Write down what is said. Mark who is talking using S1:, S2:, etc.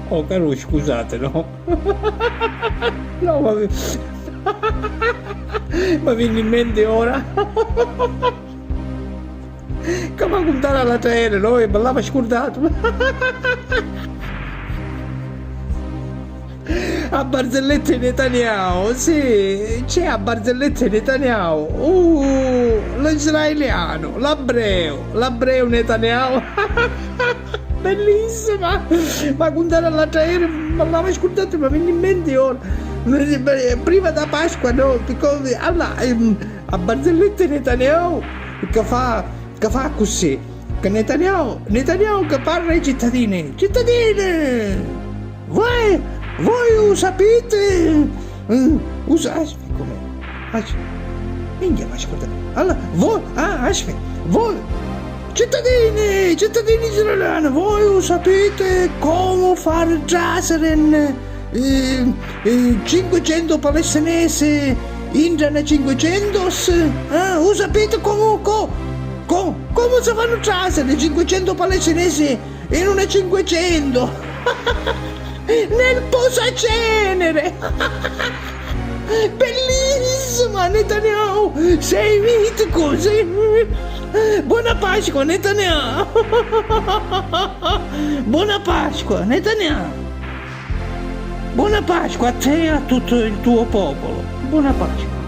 S1: Oh caro, scusate, no? No, ma mi viene in mente ora che mi ha contato alla terra, no? E me l'aveva scordato. A barzellette Netanyahu, sì, c'è a barzellette Netanyahu, l'israeliano, l'ebreo Netanyahu. Bellissima, ma contare alla terra, ma l'avevo ascoltato, ma viene in mente ora, prima da Pasqua, no, allora, a barzellette Netanyahu, che fa così, che Netanyahu che parla ai cittadini, voi lo sapete, aspetta, com'è, minchia, ma ascolta, allora, aspetta, voi, cittadini israeliani, voi lo sapete come far trasferire 500 palestinesi in 500? Lo sapete come si fanno trasferire 500 palestinesi in una 500? Nel posacenere. Bellissima Netanyahu, sei mitico, buona Pasqua Netanyahu. Buona Pasqua Netanyahu, buona Pasqua a te e a tutto il tuo popolo, buona Pasqua.